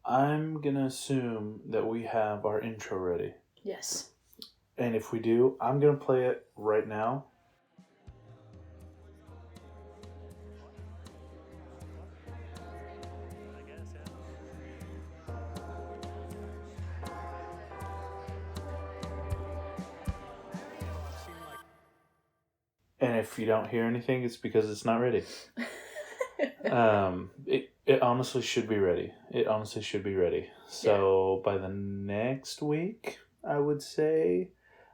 I'm going to assume that we have our intro ready. Yes. And if we do, I'm going to play it right now. And if you don't hear anything, it's because it's not ready. It honestly should be ready. It honestly should be ready. So by the next week, I would say,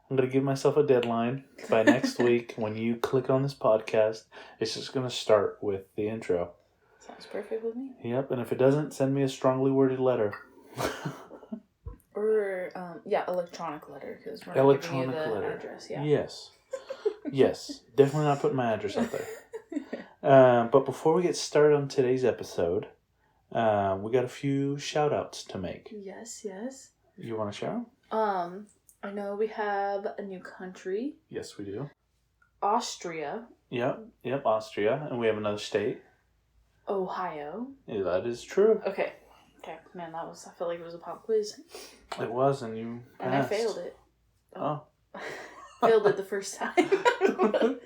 I'm going to give myself a deadline. By next week, when you click on this podcast, it's just going to start with the intro. Sounds perfect with me. Yep, and if it doesn't, send me a strongly worded letter. Or, electronic letter, because we're not giving you the address. Yeah. Yes. Yes, definitely not putting my address out there. But before we get started on today's episode, we got a few shout-outs to make. Yes. You want to share? I know we have a new country. Yes, we do. Austria. Yep, Austria. And we have another state. Ohio. Yeah, that is true. Okay, man, I felt like it was a pop quiz. It was, and you passed. And I failed it. Oh. Failed it the first time.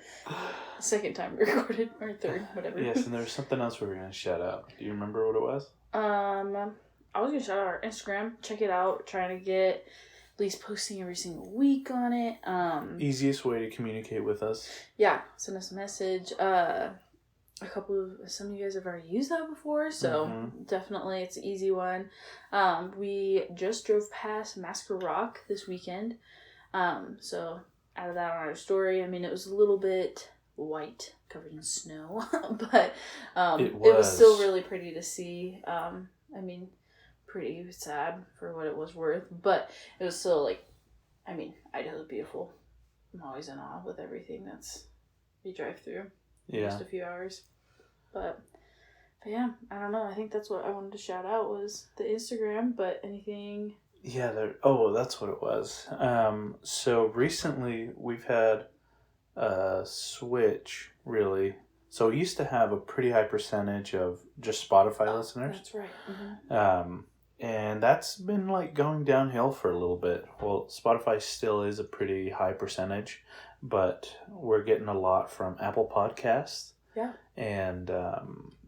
Second time we recorded, or third, whatever. Yes, and there was something else we were going to shout out. Do you remember what it was? I was going to shout out our Instagram. Check it out. Trying to get at least posting every single week on it. Easiest way to communicate with us. Yeah, send us a message. Some of you guys have already used that before, so definitely it's an easy one. We just drove past Masker Rock this weekend. So added that on our story. I mean, it was a little bit white, covered in snow, but it was still really pretty to see. I mean, pretty sad for what it was worth, but it was still Idaho's beautiful. I'm always in awe with everything we drive through. Yeah. Just a few hours. But yeah, I don't know. I think that's what I wanted to shout out was the Instagram, but anything... Yeah, that's what it was. So recently we've had a switch, really. So we used to have a pretty high percentage of just Spotify listeners. That's right. Mm-hmm. And that's been going downhill for a little bit. Well, Spotify still is a pretty high percentage, but we're getting a lot from Apple Podcasts. Yeah. And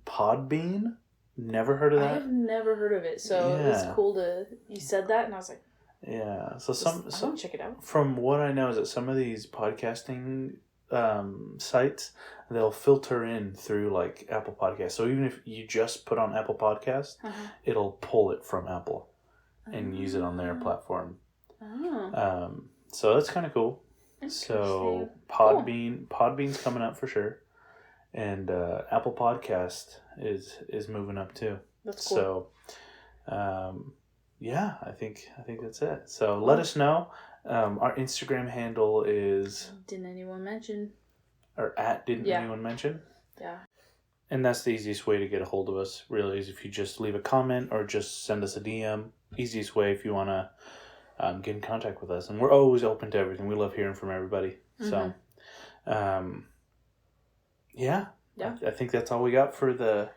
Podbean. Never heard of that? I have never heard of it, so it was cool you said that, and I was like... Yeah, so I want to check it out. From what I know is that some of these podcasting sites, they'll filter in through Apple Podcasts. So even if you just put on Apple Podcasts, it'll pull it from Apple and use it on their platform. So that's kind of cool. So Podbean's coming up for sure. And Apple Podcast is moving up too. That's cool. So, I think that's it. So let us know. Our Instagram handle is... Didn't anyone mention? Or at Didn't Anyone Mention? Yeah. And that's the easiest way to get a hold of us, really, is if you just leave a comment or just send us a DM. Easiest way if you want to get in contact with us. And we're always open to everything. We love hearing from everybody. So, yeah. I think that's all we got for the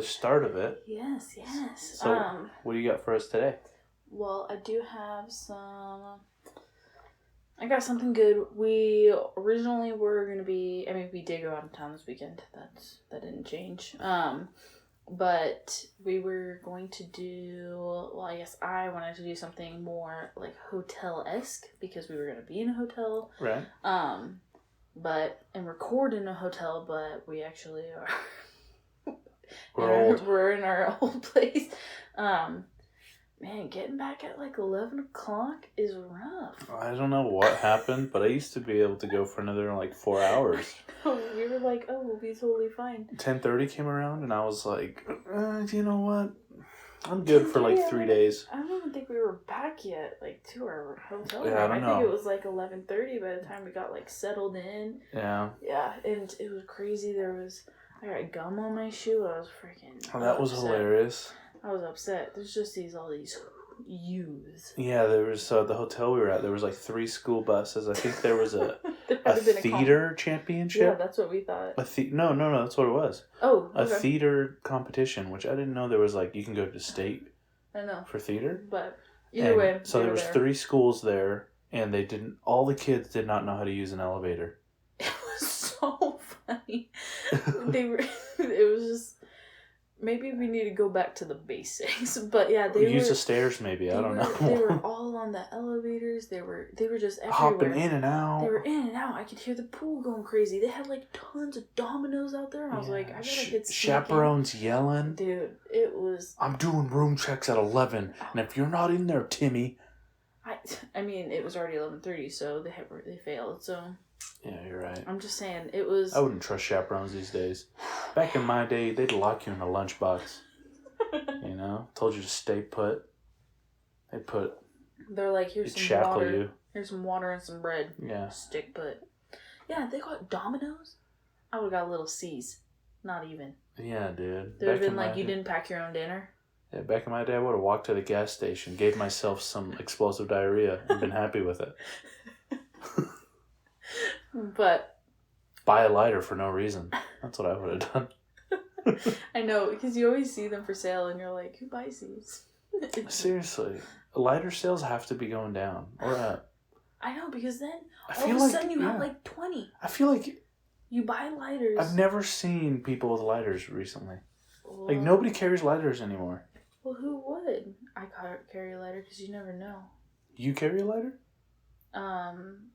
start of it. Yes. So, what do you got for us today? Well, I do have I got something good. We originally were going to be... I mean, we did go out of town this weekend. That didn't change. But we were going to do... Well, I guess I wanted to do something more hotel-esque because we were going to be in a hotel. Right. And record in a hotel, but we actually are... We're in our old place. Man, getting back at 11 o'clock is rough. I don't know what happened, but I used to be able to go for another 4 hours. We were like, oh, we'll be totally fine. 10:30 came around, and I was like, you know what? I'm good for 3 days. I don't even think we were back yet, to our hotel room. Yeah, I think it was 11:30 by the time we got settled in. Yeah. Yeah, and it was crazy. I got gum on my shoe. I was freaking that was hilarious. I was upset. There's just all these youths. Yeah, there was the hotel we were at. There was 3 school buses. I think there was a theater championship. Yeah, that's what we thought. No, that's what it was. Oh, okay. A theater competition, which I didn't know there was you can go to state I know. For theater? But either way. So there was 3 schools there, and all the kids did not know how to use an elevator. It was so funny. It was just, maybe we need to go back to the basics. But yeah, use the stairs maybe, I don't know. They were all on the elevators. They were just everywhere. Hopping in and out. They were in and out. I could hear the pool going crazy. They had like tons of dominoes out there. And I was like, I gotta get chaperones yelling. Dude, it was... I'm doing room checks at 11, and if you're not in there, Timmy... I mean, it was already 11:30, so they failed, so... Yeah, you're right. I'm just saying, it was... I wouldn't trust chaperones these days. Back in my day, they'd lock you in a lunchbox. You know? Told you to stay put. They're like, here's some water. You. Here's some water and some bread. Yeah. Stick put. Yeah, they got Domino's. I would've got little C's. Not even. Yeah, dude. They'd have been like, you didn't pack your own dinner? Yeah, back in my day, I would have walked to the gas station, gave myself some explosive diarrhea, and been happy with it. But... Buy a lighter for no reason. That's what I would have done. I know, because you always see them for sale, and you're like, who buys these? Seriously. Lighter sales have to be going down. Or up. I know, because then all of a sudden you have like 20. I feel like... You buy lighters. I've never seen people with lighters recently. Well, like, nobody carries lighters anymore. Well, who would? I carry a lighter because you never know. You carry a lighter?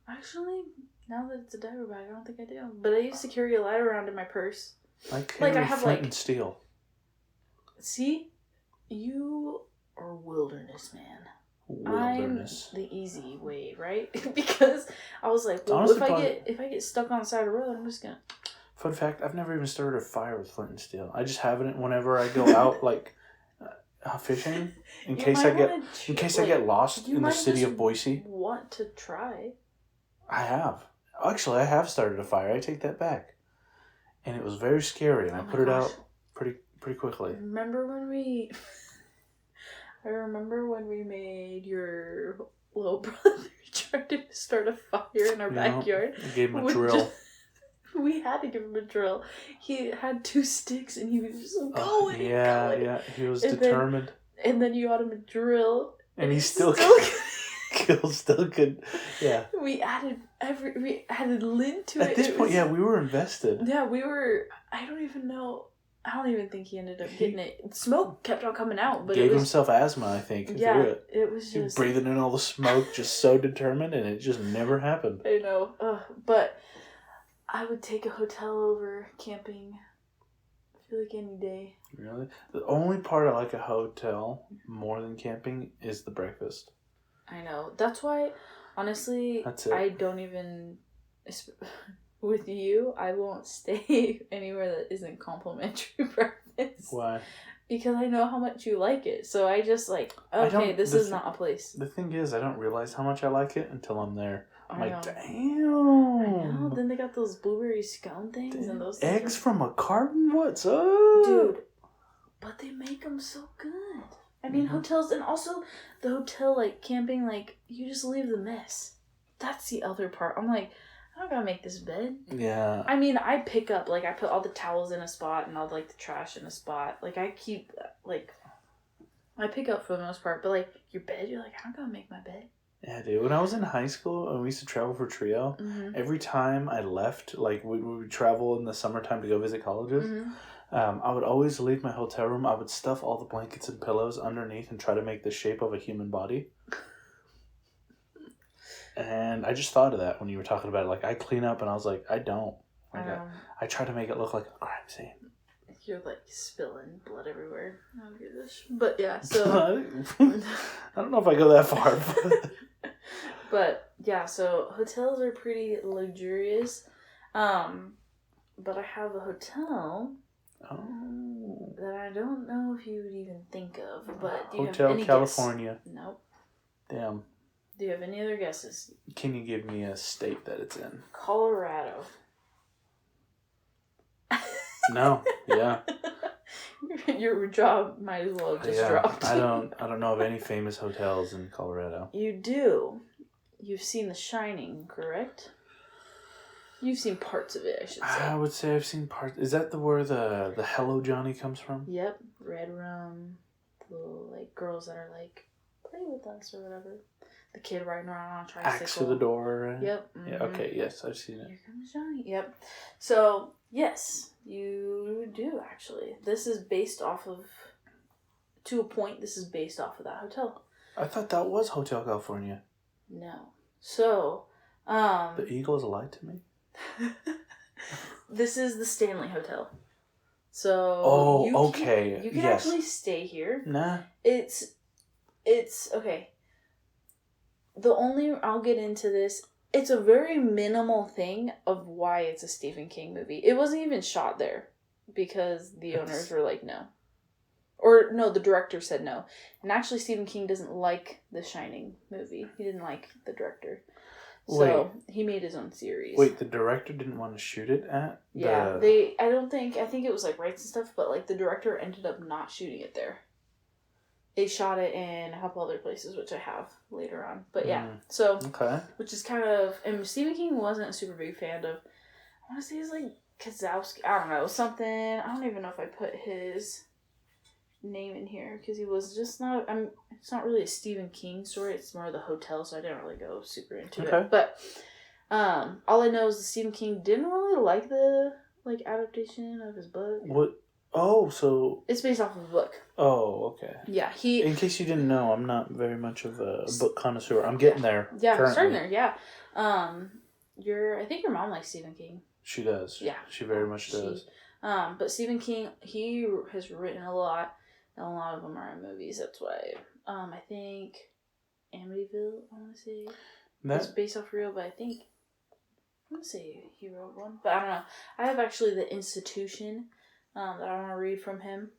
Actually, now that it's a diaper bag, I don't think I do. But I used to carry a lighter around in my purse. I carry flint and steel. See? You are wilderness, man. Wilderness. I'm the easy way, right? Because I was like, well, honestly, if I get stuck on the side of the road, I'm just gonna... Fun fact, I've never even started a fire with flint and steel. I just have it whenever I go out, like... fishing in case I get lost in the city of Boise. Want to try? I have. Actually, I have started a fire. I take that back. And it was very scary, and I put it out pretty quickly. Remember when we I remember when we made your little brother try to start a fire in our backyard. I gave him a drill. We had to give him a drill. He had 2 sticks and he was just going. Yeah. He was determined. And then you got him a drill. And he still could. Yeah. We added lint to it. At this point, we were invested. Yeah, we were. I don't even think he ended up getting it. Smoke kept on coming out, but himself asthma, I think. Yeah, it was just breathing in all the smoke, just so determined, and it just never happened. I know, but I would take a hotel over camping. I feel like any day. Really? The only part I like a hotel more than camping is the breakfast. I know. That's why, honestly, I don't even... With you, I won't stay anywhere that isn't complimentary breakfast. Why? Because I know how much you like it. So I just okay, this is not a place. The thing is, I don't realize how much I like it until I'm there. I'm like, damn. I know. Then they got those blueberry scone things and those eggs from a carton? What's up? Dude, but they make them so good. I mean, hotels, and also the hotel, camping, you just leave the mess. That's the other part. I'm like, I don't gotta make this bed. Yeah. I mean, I pick up, I put all the towels in a spot and all, the trash in a spot. I keep, I pick up for the most part. But, your bed, you're like, I don't gotta make my bed. Yeah, dude. When I was in high school and we used to travel for trio, every time I left, we would travel in the summertime to go visit colleges, I would always leave my hotel room. I would stuff all the blankets and pillows underneath and try to make the shape of a human body. And I just thought of that when you were talking about it. I clean up and I was like, I don't. I try to make it look like a crime scene. You're spilling blood everywhere. Oh gosh. But yeah, so I don't know if I go that far. But yeah, so hotels are pretty luxurious. But I have a hotel that I don't know if you would even think of. But do you Hotel have any California. Guess? Nope. Damn. Do you have any other guesses? Can you give me a state that it's in? Colorado. No. Yeah. Your job might as well have just dropped. I don't know of any famous hotels in Colorado. You do. You've seen The Shining, correct? You've seen parts of it, I should say. I would say I've seen parts. Is that where the Hello Johnny comes from? Yep. Red rum, the girls that are like, play with us or whatever. The kid riding around on a tricycle. Axe to the door. Right? Yep. Mm-hmm. Yeah. Okay. Yes, I've seen it. Here comes Johnny. Yep. So yes, you do actually. This is based off of. To a point, this is based off of that hotel. I thought that was Hotel California. No. So, The Eagles lied to me. This is the Stanley Hotel. So. Oh, okay. You can actually stay here. Nah. It's okay. I'll get into this. It's a very minimal thing of why it's a Stephen King movie. It wasn't even shot there because the owners were like, no. Or, no, the director said no. And actually, Stephen King doesn't like the Shining movie. He didn't like the director. So, he made his own series. Wait, the director didn't want to shoot it at? Yeah, I think it was, like, rights and stuff, but, like, the director ended up not shooting it there. They shot it in a couple other places, which I have later on. But, yeah, so, okay. Which is kind of, and Stephen King wasn't a super big fan of, I want to say it's, like, Kozlowski, I don't know, something, I don't even know if I put his name in here because he was just not it's not really a Stephen King story, it's more of the hotel, so I didn't really go super into it, but all I know is that Stephen King didn't really like the adaptation of his book. What? So it's based off of a book. Okay. Yeah, in case you didn't know, I'm not very much of a book connoisseur. I'm getting there. Yeah, currently. Starting there. Yeah. I think your mom likes Stephen King. She does. Yeah, she very much does. But Stephen King, he has written a lot. And a lot of them are in movies. That's why. I think Amityville, I want to say, is based off real, but I want to say he wrote one. But I don't know. I have actually The Institution that I want to read from him,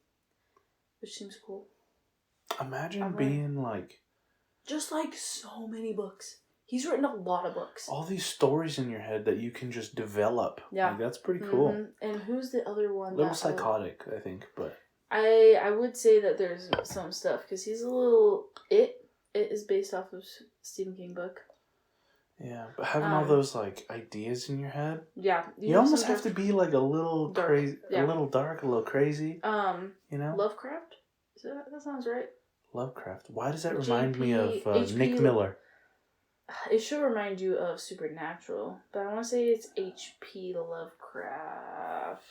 which seems cool. Imagine being like... Just like so many books. He's written a lot of books. All these stories in your head that you can just develop. Yeah. Like, that's pretty cool. Mm-hmm. And who's the other one? A little psychotic, I think, but... I would say that there's some stuff because he's a little It is based off of Stephen King book. Yeah, but having all those like ideas in your head. Yeah, you almost have to be like a little crazy, yeah. a little dark, a little crazy. You know, Lovecraft. That sounds right. Lovecraft. Why does that remind me of Nick Miller? It should remind you of Supernatural, but I want to say it's H.P. Lovecraft.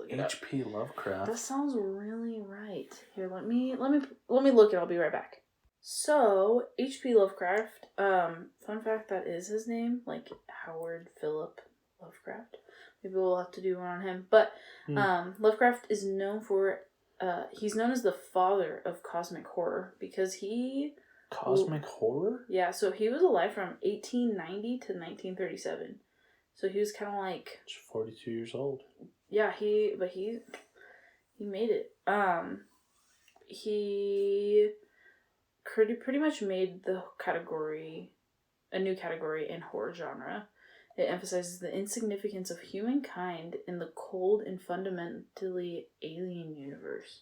H.P. Lovecraft. That sounds really right. Here, let me look it. I'll be right back. So, H.P. Lovecraft, fun fact, that is his name, like Howard Philip Lovecraft. Maybe we'll have to do one on him. But, Lovecraft is known for, he's known as the father of cosmic horror because he... Cosmic horror? Yeah, so he was alive from 1890 to 1937. So he was kind of like... 42 years old. Yeah, he made it. He pretty much made a new category in horror genre. It emphasizes the insignificance of humankind in the cold and fundamentally alien universe.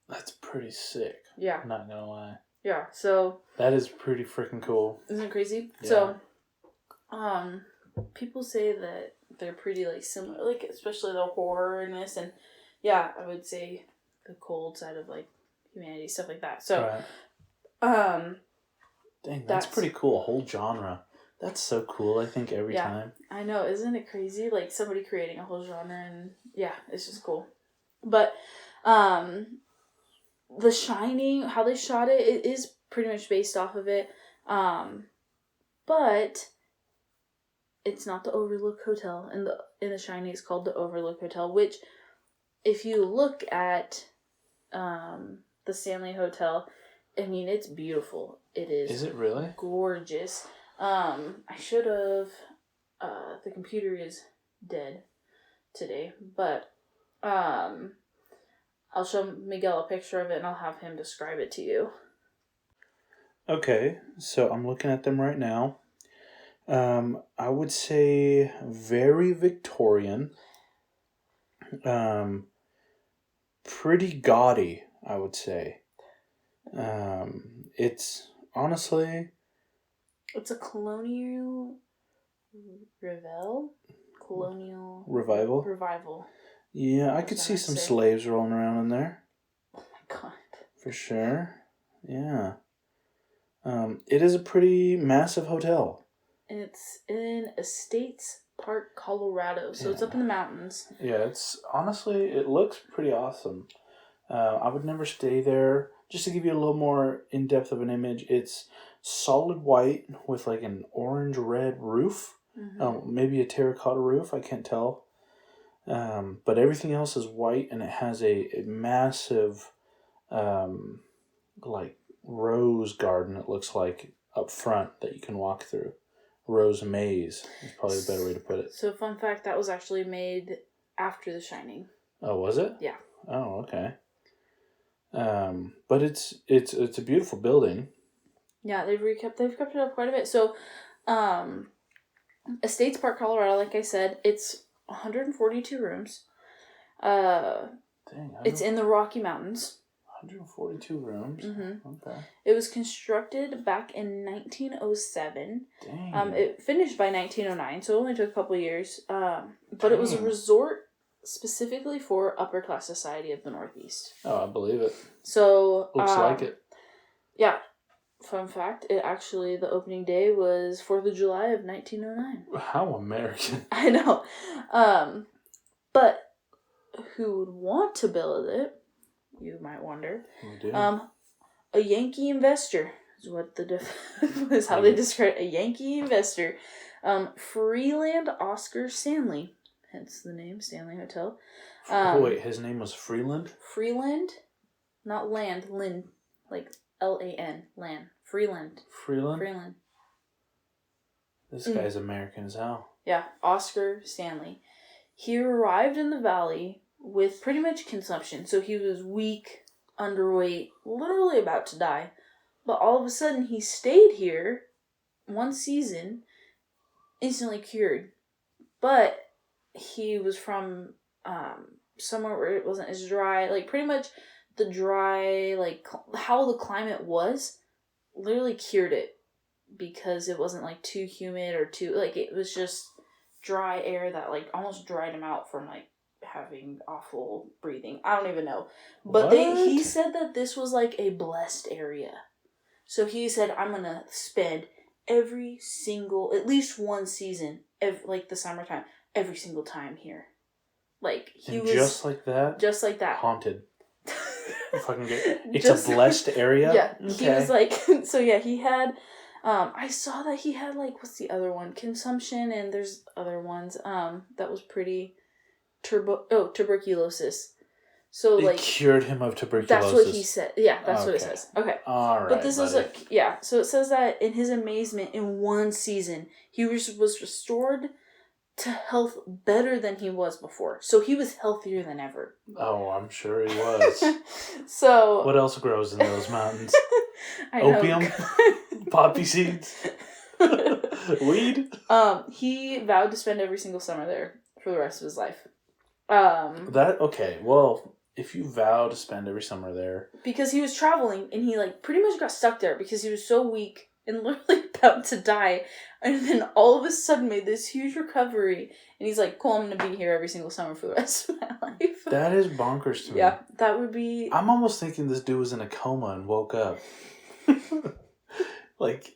That's pretty sick. Yeah. I'm not gonna lie. Yeah, so... That is pretty freaking cool. Isn't it crazy? Yeah. So, people say that they're pretty, like, similar, like, especially the horror in this, and, yeah, I would say the cold side of, like, humanity, stuff like that. So, right. Dang, that's pretty cool. A whole genre. That's so cool, I think, every time. I know. Isn't it crazy? Like, somebody creating a whole genre, and, yeah, it's just cool. But, The Shining, how they shot it, it is pretty much based off of it. But it's not the Overlook Hotel. In the Shining, it's called the Overlook Hotel, which, if you look at the Stanley Hotel, I mean, it's beautiful. It is. Is it really? Gorgeous. I should have... the computer is dead today, but I'll show Miguel a picture of it and I'll have him describe it to you. Okay, so I'm looking at them right now. I would say very Victorian. Pretty gaudy, I would say. It's honestly... It's a colonial revival. Revival. Yeah, I could see some slaves rolling around in there. Oh my For sure. Yeah. It is a pretty massive hotel. And it's in Estates Park, Colorado. So it's up in the mountains. Yeah, it looks pretty awesome. I would never stay there. Just to give you a little more in-depth of an image, it's solid white with like an orange-red roof. Maybe a terracotta roof, I can't tell. But everything else is white, and it has a massive like rose garden, it looks like, up front that you can walk through. Rose maze is probably a better way to put it. So, fun fact, that was actually made after The Shining. Oh, was it? Yeah. Oh, okay. But it's a beautiful building. Yeah, they've kept it up quite a bit. So, Estates Park, Colorado, like I said, it's 142 rooms. It's in the Rocky Mountains. 142 rooms. Okay. It was constructed back in 1907. Dang. It finished by 1909, so it only took a couple of years. But it was a resort specifically for upper class society of the Northeast. Oh, I believe it. So looks like it. Yeah. Fun fact: the opening day was 4th of July of 1909. How American! I know. But who would want to build it? You might wonder. We do. A Yankee investor is what is how they describe a Yankee investor. Freeland Oscar Stanley, hence the name Stanley Hotel. Wait, his name was Freeland? Freeland, not land, Lynn, like Lan, land. Freeland. Freeland. This guy's American as hell. Yeah, Oscar Stanley. He arrived in the valley with pretty much consumption. So he was weak, underweight, literally about to die. But all of a sudden he stayed here one season, instantly cured. But he was from somewhere where it wasn't as dry. Like pretty much the dry, like how the climate was, literally cured it. Because it wasn't like too humid or too, like it was just dry air that like almost dried him out from like having awful breathing. I don't even know. But he said that this was like a blessed area. So he said, I'm going to spend every single, at least one season, like the summertime, every single time here. Like he was just like that? Just like that. Haunted. It's a blessed area? Yeah. Okay. He was like, so yeah, he had, I saw that he had like, what's the other one? Consumption, and there's other ones, that was pretty tuberculosis. So it like cured him of tuberculosis. That's what he said. Yeah, that's what it says. Okay. All right. But this is like, yeah. So it says that in his amazement, in one season, he was restored to health better than he was before. So he was healthier than ever. Oh, I'm sure he was. So what else grows in those mountains? Opium, poppy seeds, weed. He vowed to spend every single summer there for the rest of his life. Well, if you vow to spend every summer there, because he was traveling and he like pretty much got stuck there because he was so weak and literally about to die, and then all of a sudden made this huge recovery, and he's like, cool, I'm gonna be here every single summer for the rest of my life. That is bonkers to me. Yeah, that would be... I'm almost thinking this dude was in a coma and woke up. Like,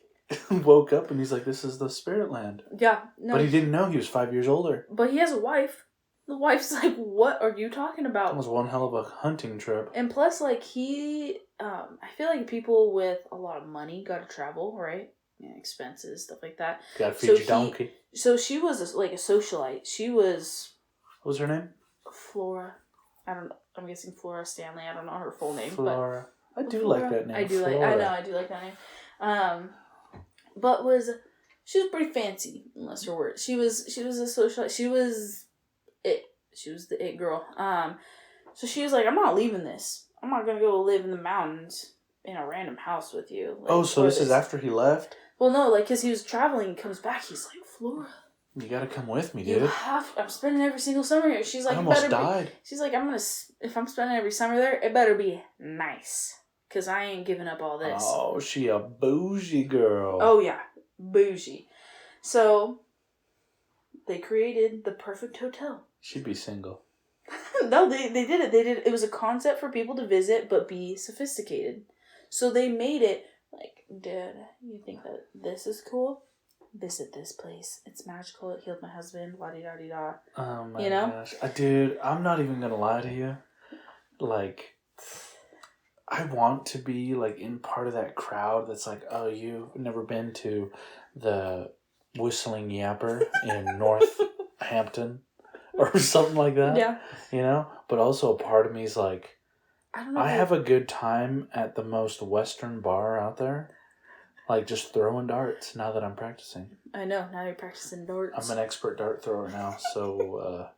woke up and he's like, this is the spirit land. Yeah. No, but he didn't know he was 5 years older. But he has a wife. The wife's like, what are you talking about? That was one hell of a hunting trip. And plus, like, I feel like people with a lot of money gotta travel, right? Yeah, expenses, stuff like that. Gotta feed your donkey. So she was a socialite. She was... What was her name? Flora. I'm guessing Flora Stanley. I don't know her full name. Flora. But I do like that name. I do Flora. I do like that name. But she was pretty fancy, unless her word. She was a socialite. She was it. She was the it girl. So she was like, I'm not leaving this. I'm not gonna go live in the mountains in a random house with you. Like, so this is after he left? Well, no, like, because he was traveling, he comes back, he's like, Flora, you gotta come with me, dude. I'm spending every single summer here. She's like, I almost died. She's like, if I'm spending every summer there, it better be nice. Because I ain't giving up all this. Oh, she a bougie girl. Oh, yeah. Bougie. So, they created the perfect hotel. She'd be single. No, they did it. It was a concept for people to visit, but be sophisticated. So they made it like, dude, you think that this is cool? Visit this place. It's magical. It healed my husband. La-di-da-di-da. Oh my gosh. Dude, I'm not even going to lie to you. Like, I want to be, like, in part of that crowd that's like, oh, you've never been to the Whistling Yapper in Northampton or something like that. Yeah. You know? But also a part of me is like, I don't know. I have a good time at the most Western bar out there. Like, just throwing darts now that I'm practicing. I know. Now you're practicing darts. I'm an expert dart thrower now, so...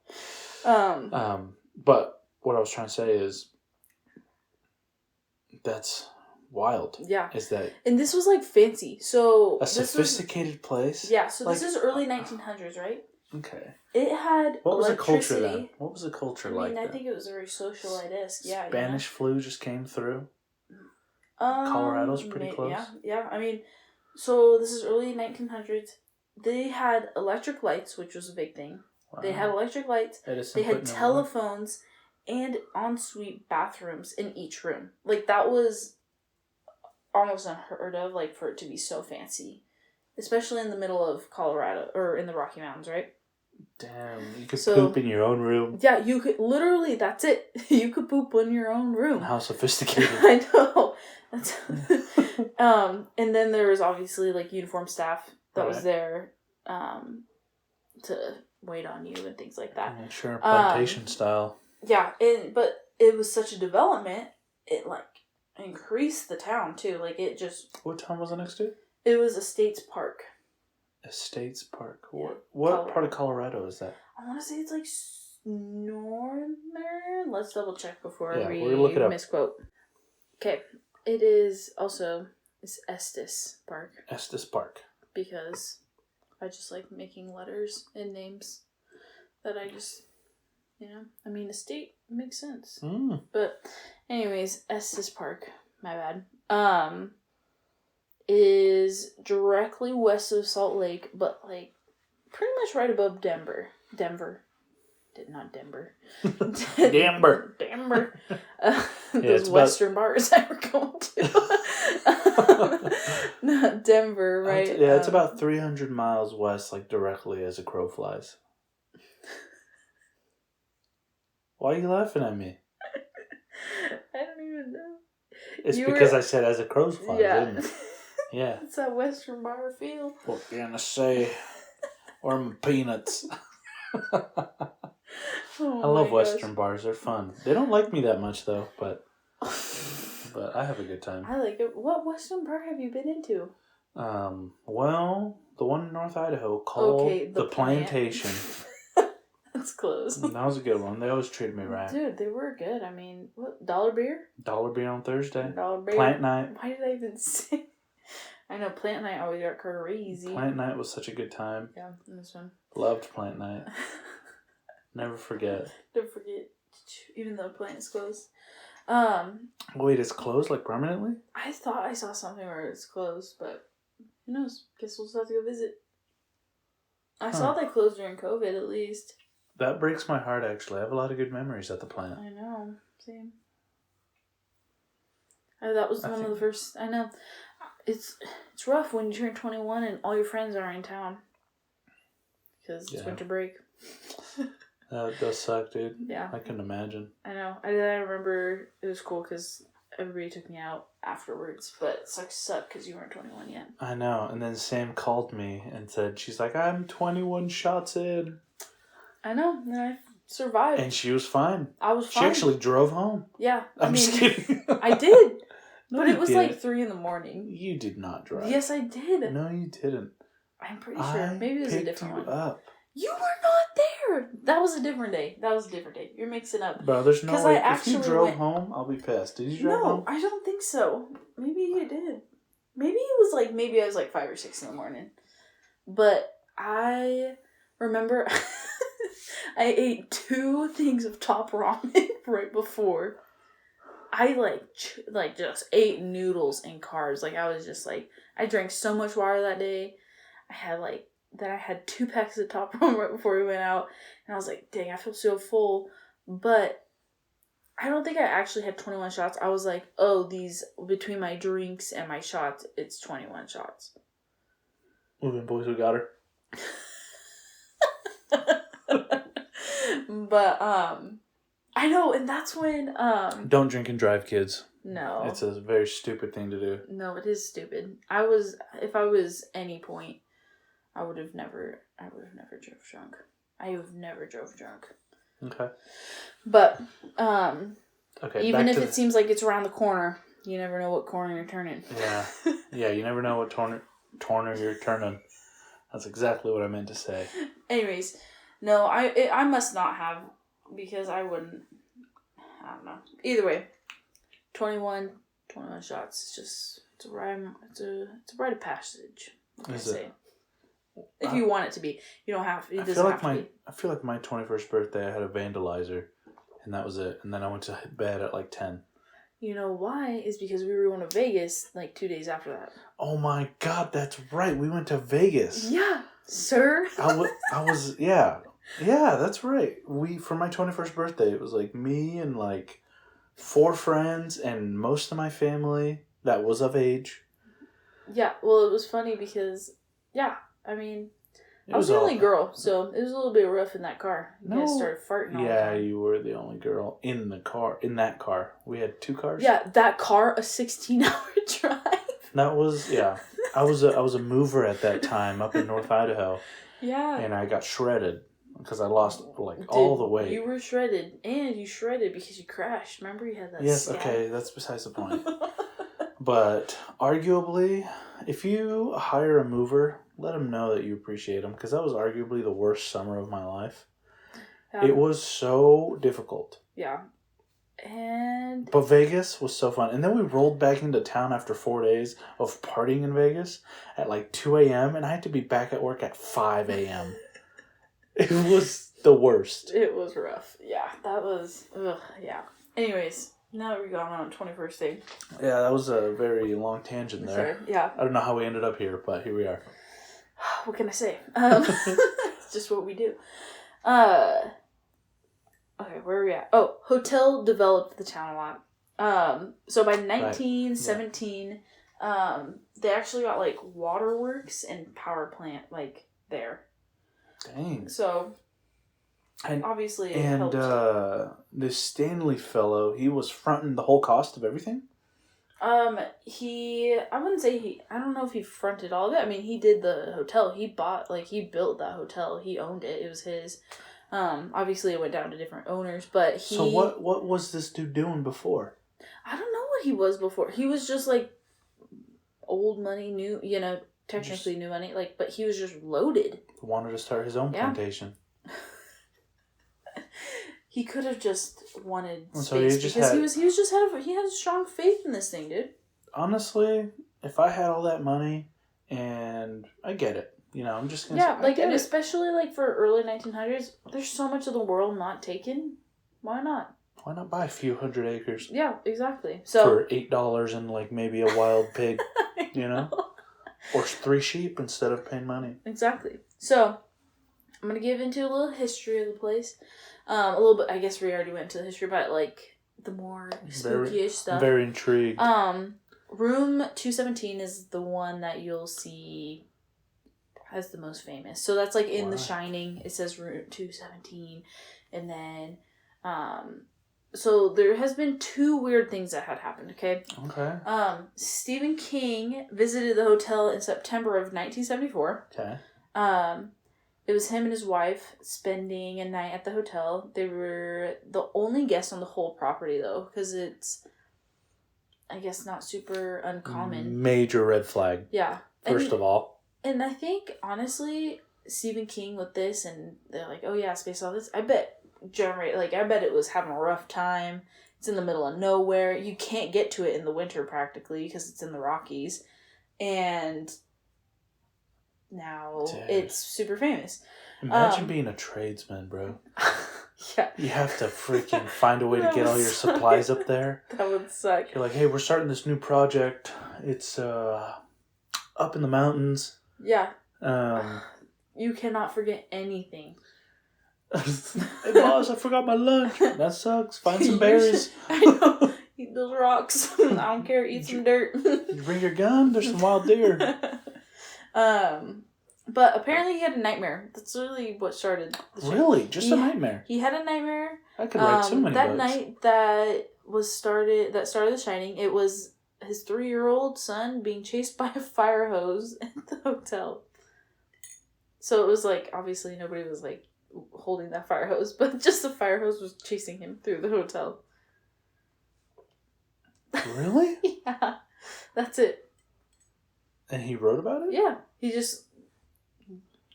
But what I was trying to say is... That's wild. Yeah. Is that... And this was, like, fancy. So... A sophisticated place? Yeah, so like, this is early 1900s, right? Okay. It had What was the culture electricity. then? What was the culture I like mean, I then? think it was very socialite-esque. Yeah. Spanish flu just came through? Colorado's pretty close? Yeah. I mean, so this is early 1900s. They had electric lights, which was a big thing. Wow. They had electric lights. They had telephones and ensuite bathrooms in each room. Like, that was almost unheard of, like, for it to be so fancy. Especially in the middle of Colorado, or in the Rocky Mountains, right? Damn, you could poop in your own room. Yeah, you could, literally, that's it. You could poop in your own room. How sophisticated. I know. That's and then there was obviously, like, uniform staff that was there to wait on you and things like that. Sure, plantation style. Yeah, but it was such a development, it, like, increased the town, too. Like, it just... What town was it next to? It was Estates Park. Estates Park. Yeah. What part of Colorado is that? I want to say it's like northern. Let's double check before we look it up. misquote. Okay, it is also Estes Park. Estes Park. Because I just like making letters and names that I just, I mean, estate makes sense. Mm. But anyways, Estes Park. My bad. Is directly west of Salt Lake, but, like, pretty much right above Denver. Not Denver. Denver. Those Western bars I were going to. Not Denver, right? It's about 300 miles west, like, directly as a crow flies. Why are you laughing at me? I don't even know. It's because I said as a crow flies, didn't it? Yeah. It's that Western bar feel. What can I say? Or my peanuts. I love Western bars. They're fun. They don't like me that much, though, but I have a good time. I like it. What Western bar have you been into? Well, the one in North Idaho called the Plantation. That's close. That was a good one. They always treated me right. Dude, they were good. I mean, what? Dollar beer? Dollar beer on Thursday. Dollar beer. Plant night. Why did I even say... I know, plant night always got crazy. Plant night was such a good time. Yeah, this one. Loved plant night. Never forget. Never forget. Even though plant is closed. Wait, it's closed, like, permanently? I thought I saw something where it's closed, but who knows? Guess we'll just have to go visit. I saw they closed during COVID, at least. That breaks my heart, actually. I have a lot of good memories at the plant. I know. Same. That was one of the first... I know. It's rough when you turn 21 and all your friends are in town. Because it's winter break. That does suck, dude. Yeah. I can imagine. I know. I remember it was cool because everybody took me out afterwards. But it sucked because you weren't 21 yet. I know. And then Sam called me and said, she's like, I'm 21 shots in. I know. And I survived. And she was fine. I was fine. She actually drove home. Yeah. I'm just kidding. I did. No, but it was like 3 a.m. You did not drive. Yes, I did. No, you didn't. I'm pretty sure. Maybe it was a different one. Up. You were not there. That was a different day. You're mixing up. Bro, there's no way. If you drove home, I'll be pissed. Did you drive home? No, I don't think so. Maybe you did. Maybe I was like 5 or 6 in the morning. But I remember I ate 2 things of top ramen right before. I like just ate noodles and carbs. Like, I was just like, I drank so much water that day. I had 2 packs of top ramen right before we went out. And I was like, dang, I feel so full. But I don't think I actually had 21 shots. I was like, oh, these, between my drinks and my shots, it's 21 shots. Moving boys, we got her. But, I know, and that's when, Don't drink and drive, kids. No. It's a very stupid thing to do. No, it is stupid. If I was any point, I would have never drove drunk. I have never drove drunk. Okay. But, okay, even if it seems like it's around the corner, you never know what corner you're turning. Yeah. Yeah, you never know what corner you're turning. That's exactly what I meant to say. Anyways, no, I must not have, because I wouldn't, I don't know. Either way, 21 shots. It's a rite of passage. Like I say. If you want it to be, you don't have. It doesn't have to be. I feel like my 21st birthday, I had a vandalizer, and that was it. And then I went to bed at like 10. You know why? Is because we were going to Vegas like 2 days after that. Oh my God, that's right. We went to Vegas. Yeah, sir. I was yeah, that's right. For my 21st birthday, it was like me and like 4 friends and most of my family that was of age. Yeah, well, it was funny because, yeah, I mean, I was the only girl, so it was a little bit rough in that car. You guys started farting all the time. Yeah, you were the only girl in the car. In that car. We had 2 cars. Yeah, that car, a 16-hour drive. That was, yeah. I was a mover at that time up in North Idaho. Yeah. And I got shredded because I lost all the weight. You were shredded, and you shredded because you crashed. Remember you had that scab? Okay, that's besides the point. But arguably, if you hire a mover, let them know that you appreciate them, because that was arguably the worst summer of my life. It was so difficult. Yeah. But Vegas was so fun. And then we rolled back into town after 4 days of partying in Vegas at like 2 a.m. and I had to be back at work at 5 a.m. It was the worst. It was rough. Yeah, that was... Ugh, yeah. Anyways, now that we're going on 21st day. Yeah, that was a very long tangent there. Sorry, yeah. I don't know how we ended up here, but here we are. What can I say? It's just what we do. Okay, where are we at? Oh, hotel developed the town a lot. So by 1917, they actually got like waterworks and power plant like there. Dang. So obviously it helped. This Stanley fellow, he was fronting the whole cost of everything? I wouldn't say I don't know if he fronted all of it. I mean, he did the hotel. He built that hotel. He owned it. It was his. Obviously it went down to different owners, but he... So what was this dude doing before? I don't know what he was before. He was just like old money, new, technically new money, but he was just loaded. He wanted to start his own plantation. He could have just wanted space because he had a strong faith in this thing, dude. Honestly, if I had all that money, and I get it. I'm just going to say, and especially, for early 1900s, there's so much of the world not taken. Why not? Why not buy a few hundred acres? Yeah, exactly. So for $8 and, maybe a wild pig, Or 3 sheep instead of paying money. Exactly. So, I'm going to give into a little history of the place. A little bit, I guess we already went into the history, but, the more spooky-ish stuff. I'm very intrigued. Room 217 is the one that you'll see... as the most famous. So that's in The Shining, it says room 217. And then, so there has been 2 weird things that had happened, okay? Okay. Stephen King visited the hotel in September of 1974. Okay. It was him and his wife spending a night at the hotel. They were the only guests on the whole property, though, because it's, I guess, not super uncommon. Major red flag. Yeah. First of all. And I think, honestly, Stephen King with this, and they're like, oh yeah, space all this, I bet it was having a rough time. It's in the middle of nowhere. You can't get to it in the winter, practically, because it's in the Rockies. And now it's super famous. Imagine being a tradesman, bro. Yeah. You have to freaking find a way to get all your supplies up there. That would suck. You're like, hey, we're starting this new project. It's up in the mountains. Yeah. You cannot forget anything. Hey, boss, I forgot my lunch. That sucks. Find some berries. I know. Eat those rocks. I don't care. Eat some dirt. You bring your gun? There's some wild deer. But apparently he had a nightmare. That's really what started the show. Really? Just a nightmare? He had a nightmare. I could write so many that books. night that started The Shining, it was his 3-year-old son being chased by a fire hose at the hotel. So it was like, obviously nobody was like holding that fire hose, but just the fire hose was chasing him through the hotel. Really? Yeah. That's it. And he wrote about it? Yeah. He just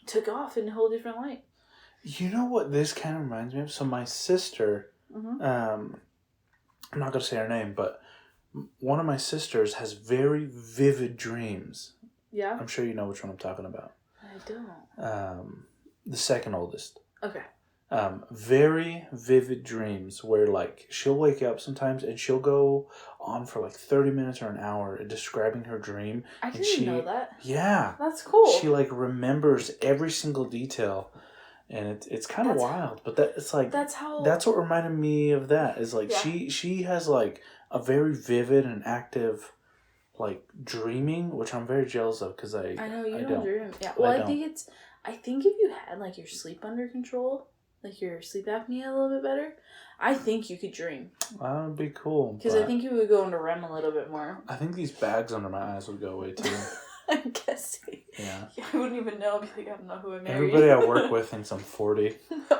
took off in a whole different light. You know what this kind of reminds me of? So my sister, I'm not going to say her name, but one of my sisters has very vivid dreams. Yeah? I'm sure you know which one I'm talking about. I don't. The second oldest. Okay. Very vivid dreams where like she'll wake up sometimes and she'll go on for like 30 minutes or an hour describing her dream. I didn't know that. Yeah. That's cool. She like remembers every single detail. And it's kind of wild, but that's what reminded me of that is like she has like a very vivid and active like dreaming, which I'm very jealous of because I know you don't dream. Yeah, well, I think if you had like your sleep under control, like your sleep apnea a little bit better, I think you could dream. That would be cool. Because I think you would go into REM a little bit more. I think these bags under my eyes would go away too. I'm guessing. Yeah. I wouldn't even know. I'd be like, I don't know who I married. Everybody I work with thinks I'm 40.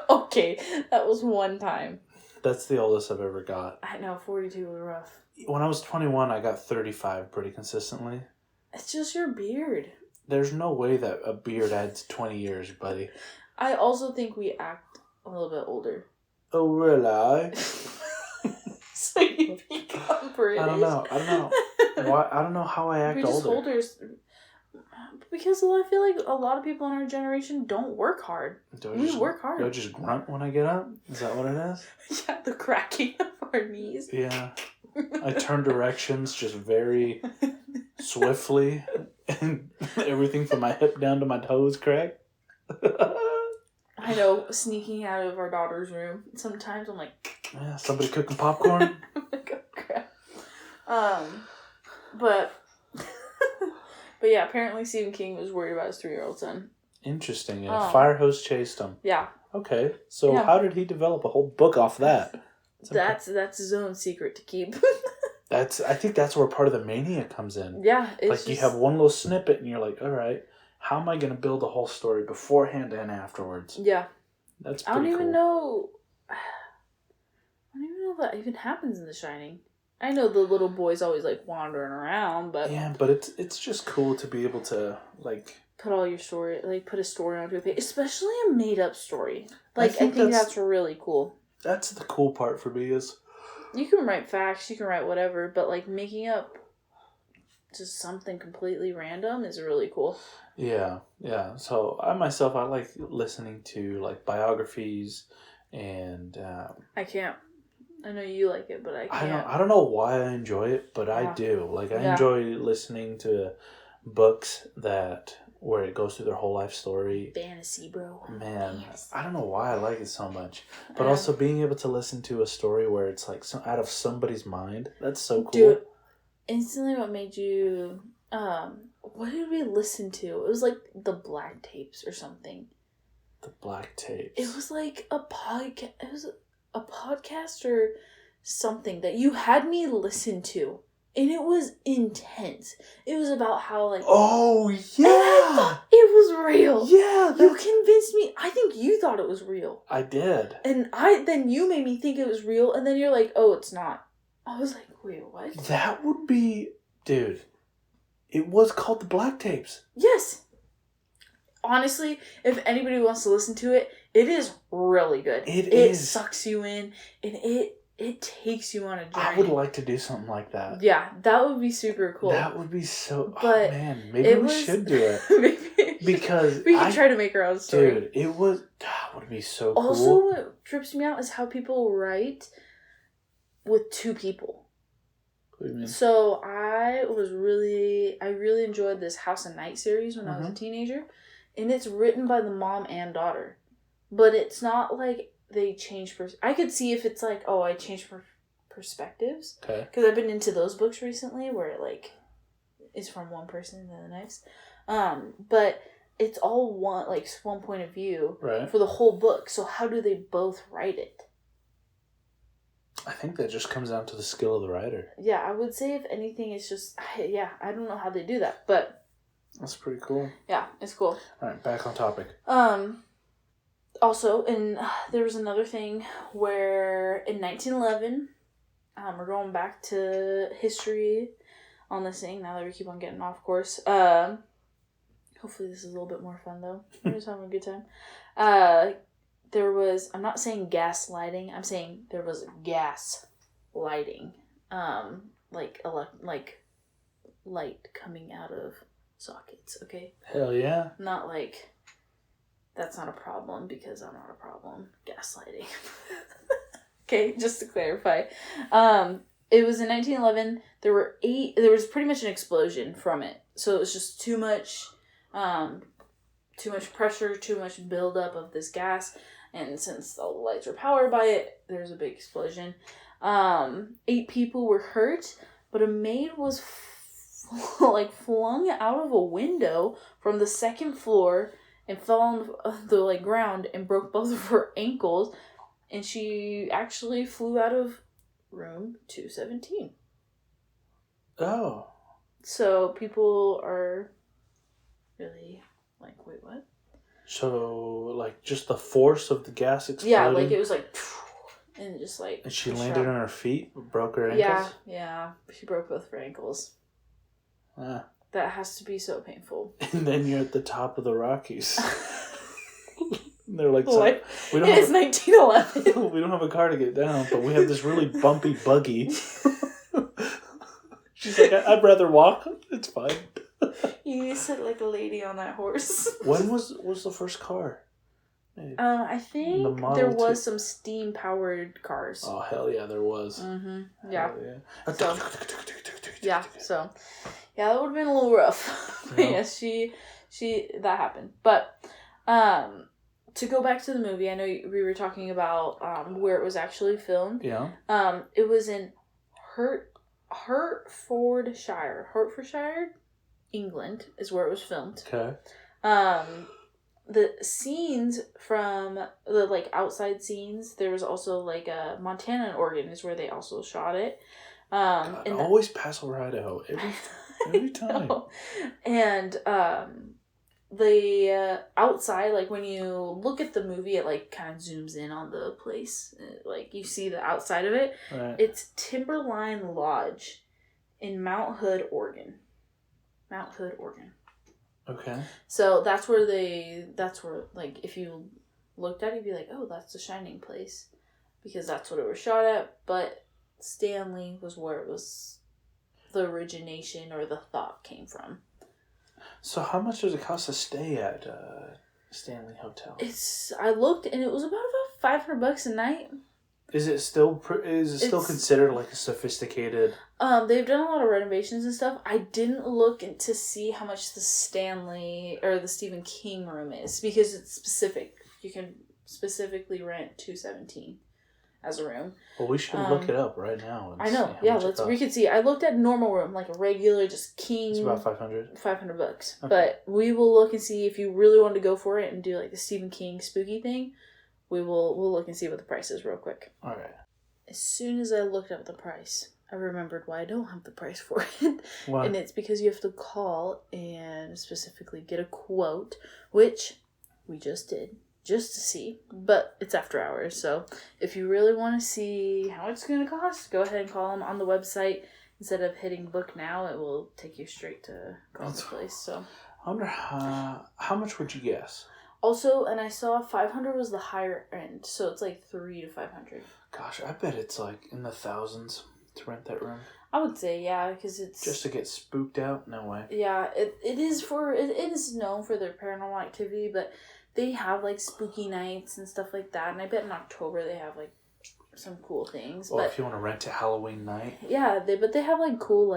Okay, that was one time. That's the oldest I've ever got. I know, 42 was rough. When I was 21, I got 35 pretty consistently. It's just your beard. There's no way that a beard adds 20 years, buddy. I also think we act a little bit older. Oh, really? So you become British. I don't know. Why? I don't know how I act older. Because I feel like a lot of people in our generation don't work hard. We work hard. Do I just grunt when I get up? Is that what it is? Yeah, the cracking of our knees. Yeah. I turn directions just very swiftly. And everything from my hip down to my toes crack. I know, sneaking out of our daughter's room. Sometimes I'm like... Yeah, somebody cooking popcorn. Oh, crap. But yeah, apparently Stephen King was worried about his 3-year-old son. Interesting. And a fire hose chased him. Yeah. Okay. So how did he develop a whole book off that? That's his own secret to keep. I think that's where part of the mania comes in. Yeah. Like you have one little snippet and you're like, all right, how am I going to build a whole story beforehand and afterwards? Yeah. That's pretty cool. I don't even know if that even happens in The Shining. I know the little boy's always like wandering around, but yeah, but it's just cool to be able to like put all your story, like put a story onto a page, especially a made up story. Like I think that's really cool. That's the cool part for me is you can write facts, you can write whatever, but like making up just something completely random is really cool. Yeah. So I like listening to like biographies and I can't. I know you like it, but I can't. I don't know why I enjoy it, but I do. Like I enjoy listening to books where it goes through their whole life story. Fantasy, bro. Man, I don't know why I like it so much, but also being able to listen to a story where it's like out of somebody's mind. That's so cool. Dude, instantly, what made you? What did we listen to? It was like the Black Tapes or something. The Black Tapes. It was like a podcast. It was a podcast or something that you had me listen to, and it was intense. It was about how like oh yeah, and I thought it was real. Yeah, you convinced me. I think you thought it was real. I did, and then you made me think it was real, and then you're like, oh, it's not. I was like, wait, what? That would be, dude. It was called the Black Tapes. Yes. Honestly, if anybody wants to listen to it, it is really good. It sucks you in, and it takes you on a journey. I would like to do something like that. Yeah, that would be super cool. That would be so... But man, maybe we should do it. Maybe, because we could try to make our own story. Dude, it would be so cool. Also, what trips me out is how people write with 2 people. What do you mean? So, I really enjoyed this House and Night series when I was a teenager. And it's written by the mom and daughter. But it's not like they change... I could see if it's like, oh, I changed perspectives. Okay. Because I've been into those books recently where it, like, is from one person to the next. But it's all one point of view for the whole book. So how do they both write it? I think that just comes down to the skill of the writer. Yeah, I would say if anything, it's just... Yeah, I don't know how they do that, but... That's pretty cool. Yeah, it's cool. Alright, back on topic. Also, there was another thing where in 1911, we're going back to history on this thing now that we keep on getting off course. Hopefully this is a little bit more fun though. We're just having a good time. There was, I'm not saying gas lighting, I'm saying there was gas lighting. Like light coming out of sockets, okay? Hell yeah. Not like, that's not a problem because I'm not a problem. Gaslighting. Okay, just to clarify. It was in 1911. There was pretty much an explosion from it. So it was just too much pressure, too much buildup of this gas. And since all the lights were powered by it, there was a big explosion. 8 people were hurt, but a maid was flung out of a window from the 2nd floor and fell on the ground and broke both of her ankles, and she actually flew out of room 217. Oh. So people are really like, wait, what? So, just the force of the gas exploding? Yeah, it was and just And she landed on her feet, broke her ankles? Yeah. She broke both of her ankles. Ah. That has to be so painful. And then you're at the top of the Rockies. They're like, what? It's 1911. We don't have a car to get down, but we have this really bumpy buggy. She's like, I'd rather walk. It's fine. You need to sit like a lady on that horse. When was the first car? I think there was some steam powered cars. Oh hell yeah, there was. Mm-hmm. Yeah. Hell yeah. So that would have been a little rough. But yes, she that happened. But to go back to the movie, I know we were talking about where it was actually filmed. Yeah. It was in Hertfordshire, England is where it was filmed. Okay. The scenes from the outside scenes, there was also a Montana and Oregon is where they also shot it. God, and always pass over Idaho every time. And the outside, when you look at the movie, it kind of zooms in on the place. You see the outside of it. Right. It's Timberline Lodge in Mount Hood, Oregon. Okay. So that's where if you looked at it, you'd be like, oh, that's the Shining place. Because that's what it was shot at. But Stanley was where it was, the origination or the thought came from. So how much does it cost to stay at Stanley Hotel? I looked and it was about $500 a night. Is it still considered a sophisticated? They've done a lot of renovations and stuff. I didn't look to see how much the Stanley or the Stephen King room is because it's specific. You can specifically rent 217 as a room. Well, we should look it up right now. I know. Yeah, we could see. I looked at normal room, a regular, just king. It's about $500. $500. Okay. But we will look and see if you really want to go for it and do the Stephen King spooky thing. We'll look and see what the price is real quick. All right. As soon as I looked up the price, I remembered why I don't have the price for it. Why? And it's because you have to call and specifically get a quote, which we just did, just to see. But it's after hours, so if you really want to see how it's going to cost, go ahead and call them on the website. Instead of hitting book now, it will take you straight to call the place. So I wonder how much would you guess? Also, and I saw 500 was the higher end, so it's $300 to $500. Gosh, I bet it's in the thousands to rent that room. I would say, yeah, because it's... Just to get spooked out? No way. Yeah, it is known for their paranormal activity, but they have spooky nights and stuff like that, and I bet in October they have some cool things. Well, if you want to rent a Halloween night. Yeah, they have cool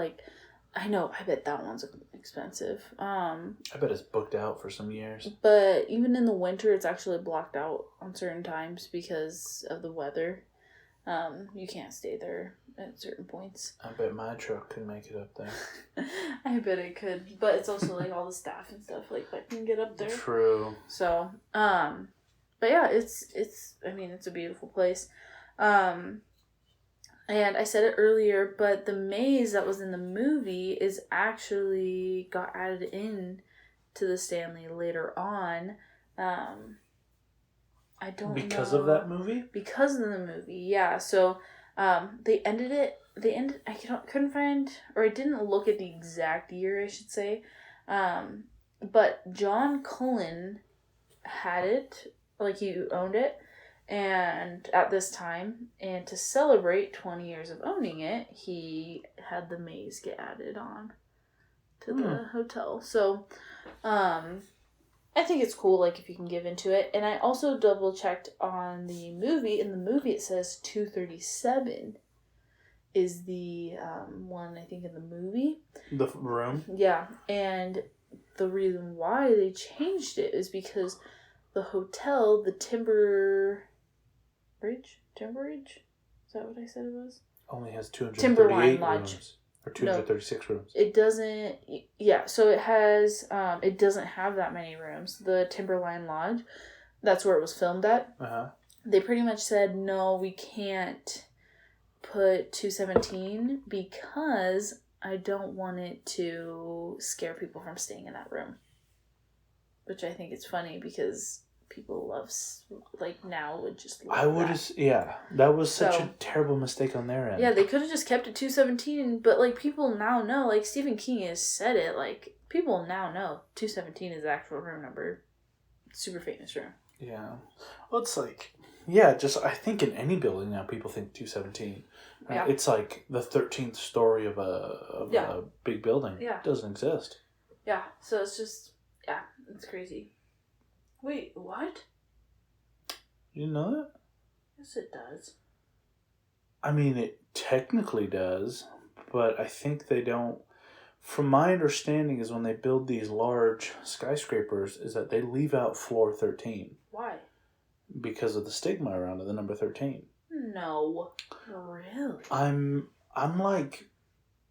I know. I bet that one's expensive. I bet it's booked out for some years. But even in the winter, it's actually blocked out on certain times because of the weather. You can't stay there at certain points. I bet my truck could make it up there. I bet it could, but it's also like all the staff and stuff like that can get up there. True. So, but yeah, it's a beautiful place. And I said it earlier, but the maze that was in the movie is actually got added in to the Stanley later on. I don't know. Because of that movie? Because of the movie, yeah. So, they ended, I couldn't find, or I didn't look at the exact year, I should say. But John Cullen had it, like he owned it, and at this time, and to celebrate 20 years of owning it, he had the maze get added on to the hotel. So, I think it's cool, like, if you can give into it. And I also double-checked on the movie. In the movie, it says 237 is the one, I think, in the movie. The room? Yeah. And the reason why they changed it is because the hotel, the Timber Ridge? Is that what I said it was? Only has 238 rooms. Or 236 rooms. It doesn't... Yeah, so it has... it doesn't have that many rooms. The Timberline Lodge, that's where it was filmed at. Uh-huh. They pretty much said, no, we can't put 217 because I don't want it to scare people from staying in that room. Which I think is funny because people love... Like, now would just love that. Yeah. That was such a terrible mistake on their end. Yeah, they could have just kept it 217, but, like, people now know, like, Stephen King has said it, like, people now know 217 is the actual room number. Super famous room. Yeah. Well, it's like, yeah, just, I think in any building now, people think 217. Yeah. It's like the 13th story of a big building. Yeah. It doesn't exist. Yeah, so it's just, yeah, it's crazy. Wait, what? You didn't know that? Yes, it does. I mean, it technically does, but I think they don't. From my understanding is when they build these large skyscrapers is that they leave out floor 13. Why? Because of the stigma around it, the number 13. No. Really? I'm like,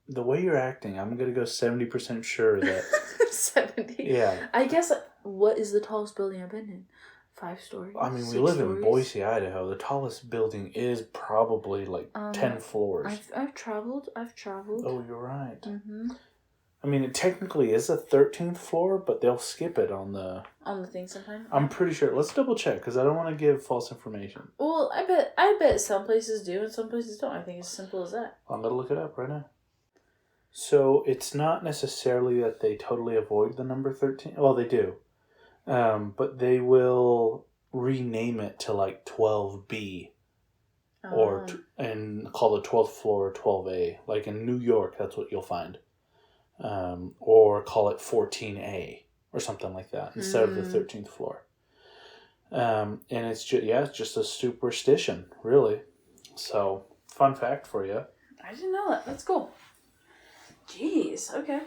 the way you're acting, I'm going to go 70% sure that... 70? Yeah. I guess, what is the tallest building I've been in? 5 stories? I mean, we live in Boise, Idaho. The tallest building is probably like 10 floors. I've traveled. Oh, you're right. Mm-hmm. I mean, it technically is a 13th floor, but they'll skip it on the thing sometimes. I'm pretty sure. Let's double check because I don't want to give false information. Well, I bet some places do and some places don't. I think it's as simple as that. I'm gonna look it up right now. So it's not necessarily that they totally avoid the number 13. Well, they do. But they will rename it to like 12B and call the 12th floor 12A. Like in New York, that's what you'll find. Or call it 14A or something like that instead of the 13th floor. And it's just a superstition, really. So, fun fact for you. I didn't know that. That's cool. Jeez. Okay.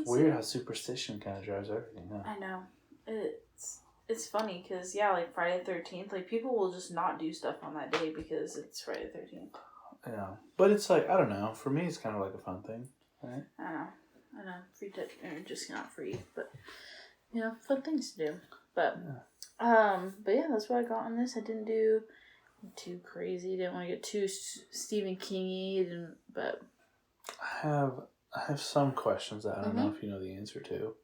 Weird how superstition kind of drives everything, huh? I know. It's funny because, like Friday the 13th, like people will just not do stuff on that day because it's Friday the 13th. Yeah. But it's like, I don't know. For me, it's kind of like a fun thing, right? I know. Free touch, or just not free, but, fun things to do. But, yeah, that's what I got on this. I didn't do too crazy. Didn't want to get too Stephen King-y, but... I have some questions that I don't know if you know the answer to.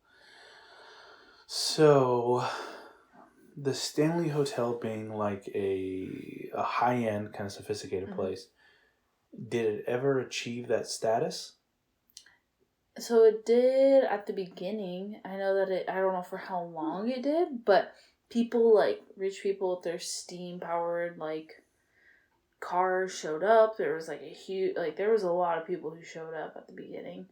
So, the Stanley Hotel being like a high-end, kind of sophisticated place, did it ever achieve that status? So it did at the beginning. I know that I don't know for how long it did, but people, like, rich people with their steam-powered, like, cars showed up. There was, like, there was a lot of people who showed up at the beginning.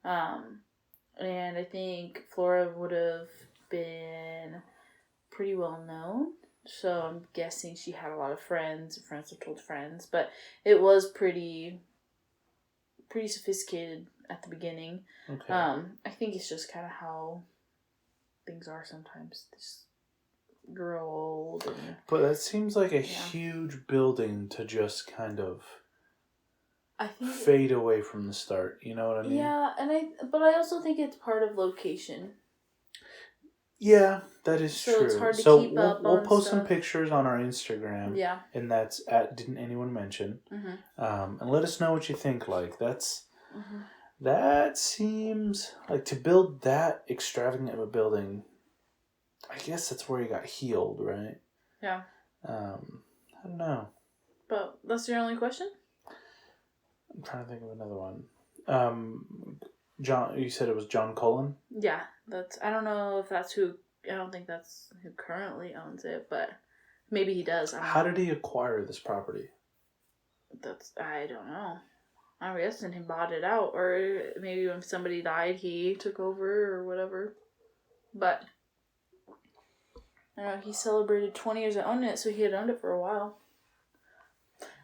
And I think Flora would have been pretty well known. So I'm guessing she had a lot of friends. Friends have told friends. But it was pretty pretty sophisticated at the beginning. Okay. I think it's just kind of how things are sometimes. They just grow old. But that seems like a huge building to just kind of fade away from the start. You know what I mean? Yeah, but I also think it's part of location. Yeah, that is true. So it's hard to keep up we'll on post stuff. some pictures on our Instagram. Yeah. And that's at Didn't Anyone Mention. Mm-hmm. And let us know what you think. Like, that seems like to build that extravagant of a building, I guess that's where he got healed, right? Yeah. I don't know. But that's your only question? I'm trying to think of another one. John, you said it was John Cullen? Yeah, I don't know if that's who. I don't think that's who currently owns it, but maybe he does. How did he acquire this property? I don't know. I'm guessing he bought it out, or maybe when somebody died, he took over or whatever. But I don't know. He celebrated 20 years of owning it, so he had owned it for a while.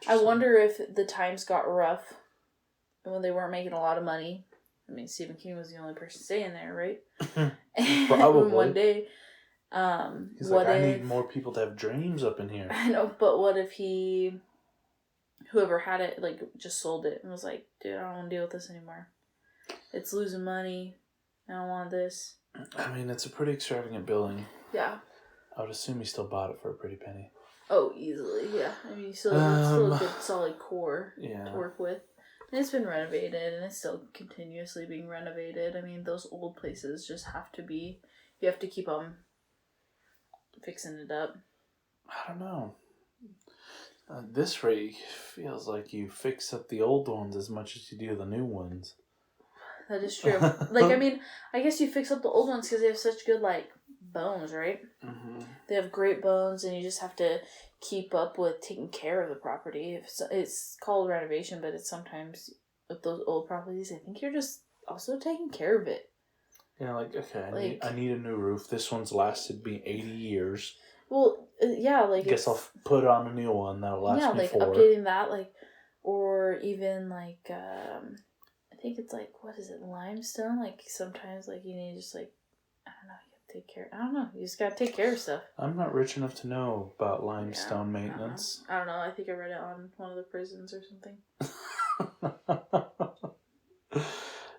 I wonder if the times got rough when they weren't making a lot of money. I mean, Stephen King was the only person staying there, right? Probably. One day. He's like, I need more people to have dreams up in here. I know, but what if whoever had it, like, just sold it and was like, dude, I don't want to deal with this anymore. It's losing money. I don't want this. I mean, it's a pretty extravagant building. Yeah. I would assume he still bought it for a pretty penny. Oh, easily, yeah. I mean, it's still a good, solid core to work with. And it's been renovated, and it's still continuously being renovated. I mean, those old places just you have to keep on fixing it up. I don't know. At this rate, feels like you fix up the old ones as much as you do the new ones. That is true. Like, I mean, I guess you fix up the old ones because they have such good, like, bones, right? Mm-hmm. They have great bones, and you just have to keep up with taking care of the property. It's called renovation, but it's sometimes with those old properties, I think you're just also taking care of it. Yeah, like, okay, I need a new roof. This one's lasted me 80 years. Well, yeah, like... I guess I'll put on a new one that'll last me 4. Yeah, like, updating that, like... Or even, like, I think it's, like, what is it, limestone? Like, sometimes, like, you need to just, like... I don't know, you have to take care... I don't know, you just gotta take care of stuff. I'm not rich enough to know about limestone maintenance. I don't know, I think I read it on one of the prisons or something.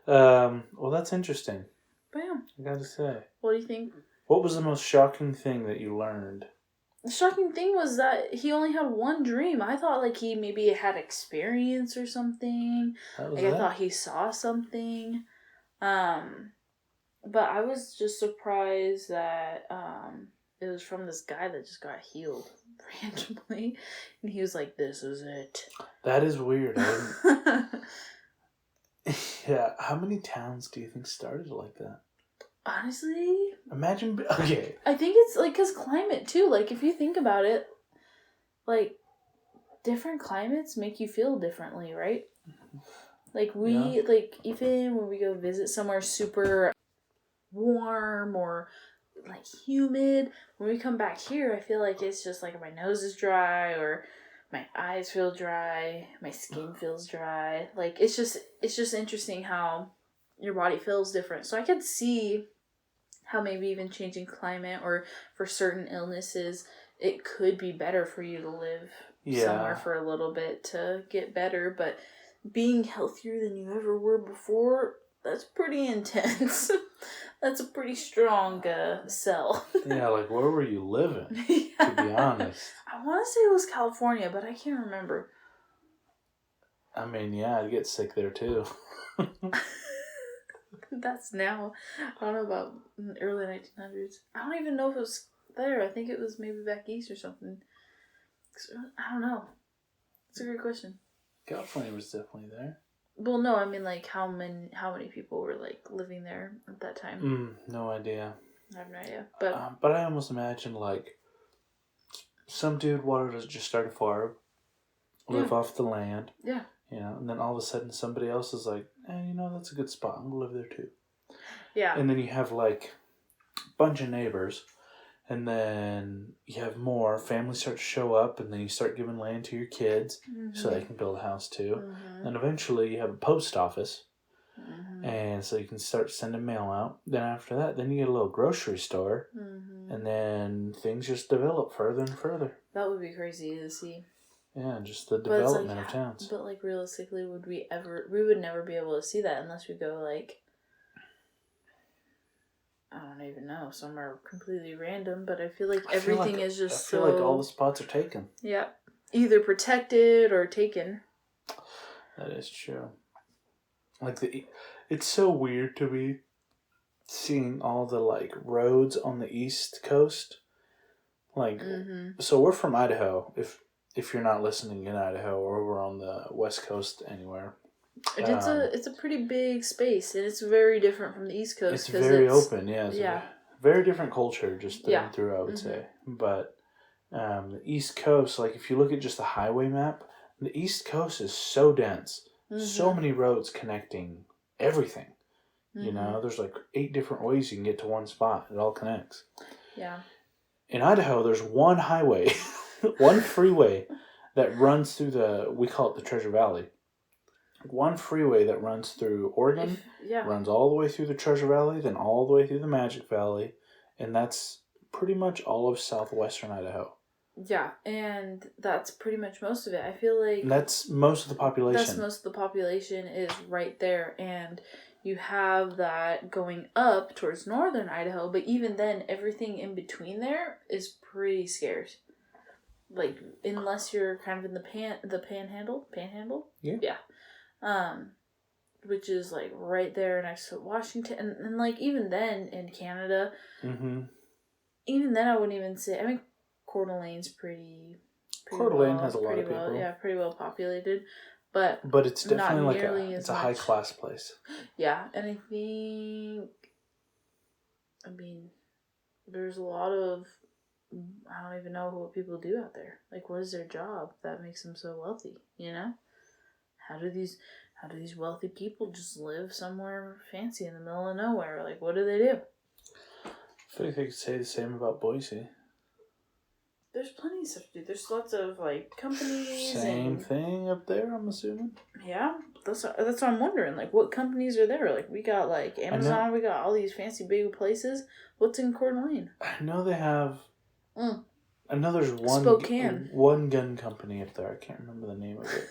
Well, that's interesting. Bam. I gotta say. What do you think? What was the most shocking thing that you learned? The shocking thing was that he only had one dream. I thought, like, he maybe had experience or something. I thought he saw something. But I was just surprised that it was from this guy that just got healed randomly. And he was like, this is it. That is weird. Yeah, how many towns do you think started like that? Honestly? Imagine, okay. I think it's, like, because climate, too. Like, if you think about it, like, different climates make you feel differently, right? Like, like, even when we go visit somewhere super warm or, like, humid, when we come back here, I feel like it's just, like, my nose is dry or... my eyes feel dry. My skin feels dry. Like, it's just interesting how your body feels different. So I could see how maybe even changing climate or for certain illnesses, it could be better for you to live somewhere for a little bit to get better. But being healthier than you ever were before, that's pretty intense. That's a pretty strong sell. Yeah, like, where were you living, to be honest? I want to say it was California, but I can't remember. I mean, yeah, I'd get sick there, too. That's now. I don't know about the early 1900s. I don't even know if it was there. I think it was maybe back east or something. I don't know. It's a great question. California was definitely there. Well, no, I mean, like, how many people were, like, living there at that time? No idea. I have no idea. But I almost imagine, like, some dude wanted to just start a farm, live off the land. Yeah. You know, and then all of a sudden somebody else is like, you know, that's a good spot. I'm going to live there, too. Yeah. And then you have, like, a bunch of neighbors, And then you have more. Families start to show up, and then you start giving land to your kids so they can build a house too. And eventually you have a post office. And so you can start sending mail out. Then after that, then you get a little grocery store. And then things just develop further and further. That would be crazy to see. Yeah, just the development of towns. But like realistically, we would never be able to see that unless we go like, I don't even know, somewhere completely random, but I feel like everything is just so... I feel like all the spots are taken. Yeah. Either protected or taken. That is true. Like, it's so weird to me seeing all the, like, roads on the East Coast. Like, so we're from Idaho, if you're not listening in Idaho, or we're on the West Coast anywhere. It's a pretty big space, and it's very different from the East Coast. It's very open, yeah. It's a very different culture, just through, I would say. But the East Coast, like if you look at just the highway map, the East Coast is so dense. So many roads connecting everything. You know, there's like 8 different ways you can get to one spot. It all connects. Yeah. In Idaho, there's one highway, one freeway that runs through we call it the Treasure Valley. One freeway that runs through Oregon, runs all the way through the Treasure Valley, then all the way through the Magic Valley, and that's pretty much all of southwestern Idaho. Yeah, and that's pretty much most of it. I feel like... That's most of the population. That's most of the population is right there, and you have that going up towards northern Idaho, but even then, everything in between there is pretty scarce. Like, unless you're kind of in the panhandle? Yeah. Yeah. Which is like right there next to Washington, and like even then in Canada, even then I wouldn't even say. I mean, Coeur d'Alene's pretty Coeur d'Alene has a lot of people. Yeah, pretty well populated, but it's definitely it's a high class place. Yeah, and I think, I mean, there's a lot of, I don't even know what people do out there. Like, what is their job that makes them so wealthy? You know. How do these wealthy people just live somewhere fancy in the middle of nowhere? Like, what do they do? I feel like they could say the same about Boise. There's plenty of stuff to do. There's lots of, like, companies. Same thing up there, I'm assuming. Yeah, that's what I'm wondering. Like, what companies are there? Like, we got, like, Amazon. We got all these fancy big places. What's in Coeur d'Alene? I know they have... I know there's one gun company up there. I can't remember the name of it.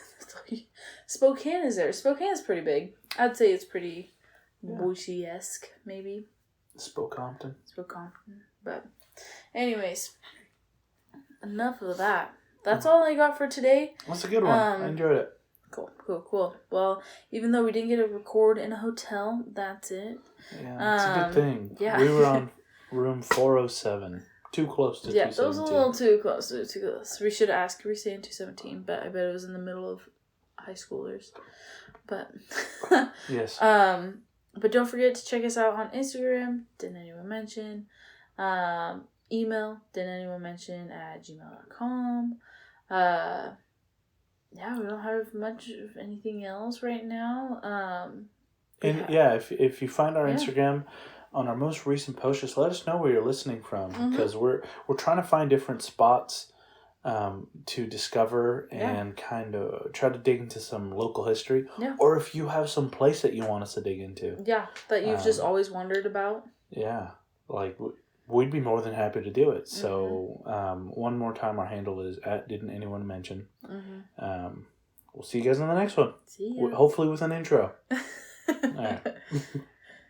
Spokane is there. Spokane's pretty big. I'd say it's pretty Boise-esque, maybe. Spokompton. But anyways, enough of that. That's all I got for today. That's a good one. I enjoyed it. Cool. Well, even though we didn't get to record in a hotel, that's it. Yeah, it's a good thing. Yeah. We were on room 407. Too close to 217. Yeah, that was a little too close. We should ask. We were saying 217, but I bet it was in the middle of high schoolers. But yes. But don't forget to check us out on Instagram. Didn't anyone mention? Email. Didn't anyone mention @gmail.com. Yeah, we don't have much of anything else right now. If you find our Instagram. On our most recent post, just let us know where you're listening from, because we're trying to find different spots to discover and kind of try to dig into some local history. Yeah. Or if you have some place that you want us to dig into. Yeah, that you've just always wondered about. Yeah, like we'd be more than happy to do it. So one more time, our handle is @didn'tanyone-mention. We'll see you guys on the next one. See ya. Hopefully with an intro. All right.